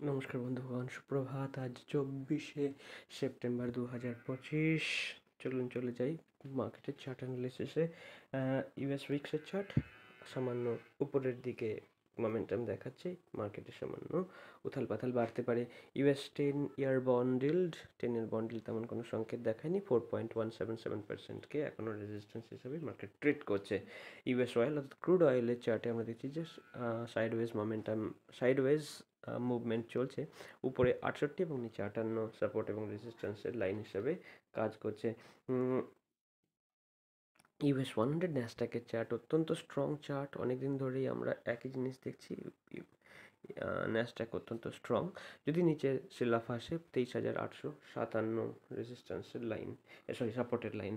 নমস্কার বন্ধুগণ, সুপ্রভাত। আজ 24শে সেপ্টেম্বর 2025। চলুন চলে যাই মার্কেটের চার্ট অ্যানালিসিসে। ইউএস উইক্সের চার্ট সামান্য উপরের দিকে মোমেন্টাম দেখাচ্ছে। মার্কেটে সামান্য উথাল পাথাল বাড়তে পারে। ইউএস 10 ইয়ার বন্ড ইল্ড, 10-এর বন্ড ইল্ড তেমন কোনো সংকেত দেখায়নি। 4.177%কে এখনও রেজিস্ট্যান্স হিসেবে মার্কেট ট্রেড করছে। ইউএস অয়েল অর্থাৎ ক্রুড অয়েলের চার্টে আমরা দেখছি যে সাইডওয়েজ মোমেন্টাম, সাইডওয়েজ মুভমেন্ট চলছে। উপরে 68 এবং নিচে 58 সাপোর্ট এবং রেজিস্ট্যান্সের লাইন হিসাবে কাজ করছে। ইউএস 100 ন্যাসডাকের চার্ট অত্যন্ত স্ট্রং চার্ট। অনেকদিন ধরেই আমরা একই জিনিস দেখছি। ন্যাসডাক অত্যন্ত স্ট্রং। যদি নিচে সে লাফা আসে 23,857 রেজিস্ট্যান্সের লাইন, সরি সাপোর্টের line.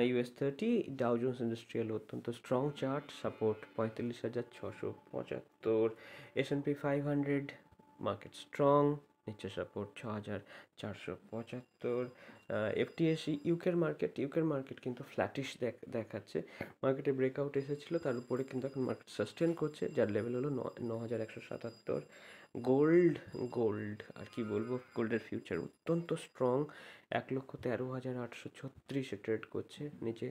US 30 Dow Jones industrial অত্যন্ত strong chart, support 45,675। S&P 500 market strong, নিচে সাপোর্ট 6,475। এফটিএসি ইউকের মার্কেট কিন্তু ফ্ল্যাটিশ দেখাচ্ছে। মার্কেটে ব্রেকআউট এসেছিলো, তার উপরে কিন্তু এখন মার্কেট সাস্টেন করছে, যার লেভেল হলো 9,177। গোল্ড আর কি বলবো, গোল্ডের ফিউচার অত্যন্ত স্ট্রং। 1,13,836 ট্রেড করছে। নিচে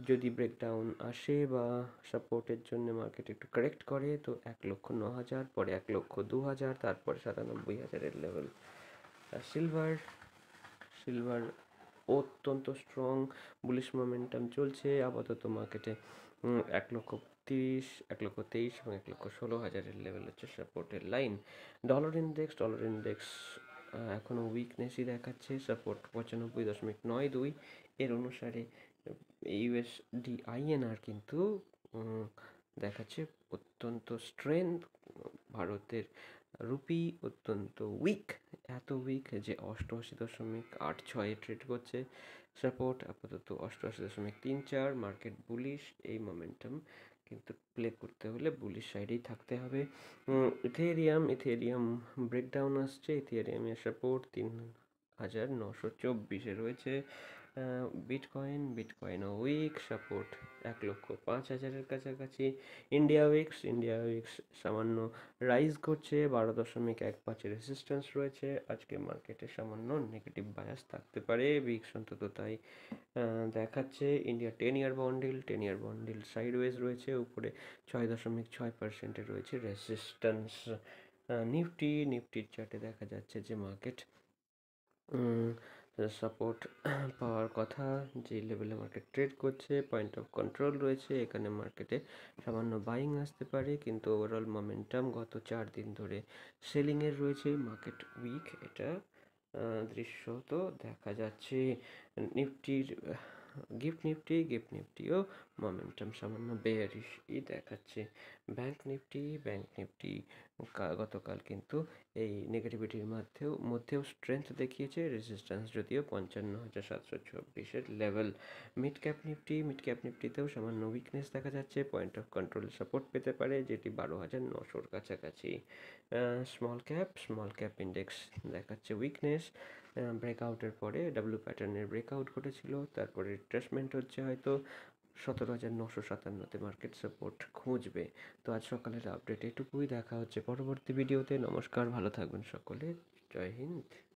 যদি ব্রেকডাউন আসে বা সাপোর্টের জন্য মার্কেট একটু কারেক্ট করে তো 1,09,000, পরে 1,02,000, তারপরে 97,000-এর লেভেল। সিলভার অত্যন্ত স্ট্রং, বুলিশ মোমেন্টাম চলছে আপাতত মার্কেটে। 1,30,000, 1,23,000 এবং 1,16,000-এর লেভেল হচ্ছে সাপোর্টের লাইন। ডলার ইন্ডেক্স এখনও উইকনেসই দেখাচ্ছে, সাপোর্ট 95.92। এর অনুসারে ইউএসডি আইএনআর কিন্তু দেখাচ্ছে অত্যন্ত স্ট্রেংথ। ভারতের রুপি অত্যন্ত উইক, এত উইক যে 88.86 ট্রেড করছে। সাপোর্ট আপাতত 88.34। মার্কেট বুলিশ, এই মোমেন্টাম কিন্তু প্লে করতে হলে বুলিশ সাইডেই থাকতে হবে। ইথেরিয়াম ব্রেকডাউন আসছে। ইথেরিয়ামের সাপোর্ট 3,924 রয়েছে। বিটকয়েনও উইক, সাপোর্ট 1,05,000-এর কাছাকাছি। ইন্ডিয়া উইক্স সামান্য রাইজ করছে, 12.15 রেজিস্ট্যান্স রয়েছে। আজকে মার্কেটে সামান্য নেগেটিভ বায়াস থাকতে পারে, উইক্স অন্তত তাই দেখাচ্ছে। ইন্ডিয়া 10 ইয়ার বন্ডিল সাইডওয়েজ রয়েছে, উপরে 6.6%-এ রয়েছে রেজিস্ট্যান্স। নিফটির চার্টে দেখা যাচ্ছে যে মার্কেট সাপোর্ট পাওয়ার কথা, যে লেভেলে মার্কেট ট্রেড করছে। পয়েন্ট অফ কন্ট্রোল রয়েছে, এখানে মার্কেটে সামান্য বাইং আসতে পারে, কিন্তু ওভারঅল মোমেন্টাম গত 4 দিন ধরে সেলিংয়ের রয়েছে। মার্কেট উইক, এটা দৃশ্যত দেখা যাচ্ছে। নিফটির গিফট নিফটিও মোমেন্টাম সামান্য বেয়ারিশই দেখাচ্ছে। ব্যাংক নিফটি গতকাল কিন্তু এই নেগেটিভিটির মধ্যেও স্ট্রেংথ দেখিয়েছে, রেজিস্ট্যান্স যদিও 55,724-এর লেভেল। মিড ক্যাপ নিফটিতেও সামান্য উইকনেস দেখা যাচ্ছে, পয়েন্ট অফ কন্ট্রোল সাপোর্ট পেতে পারে, যেটি 12,900-র কাছাকাছি। স্মল ক্যাপ ইন্ডেক্স দেখাচ্ছে উইকনেস। ব্রেকআউটের পরে ডাব্লিউ প্যাটার্নের ব্রেকআউট ঘটেছিল, তারপরে রিট্রেসমেন্ট হচ্ছে, হয়তো 17,957-তে মার্কেট সাপোর্ট খুঁজবে। তো আজ সকালের আপডেট এটুকুই, দেখা হচ্ছে পরবর্তী ভিডিওতে। নমস্কার, ভালো থাকবেন সকলে, জয় হিন্দ।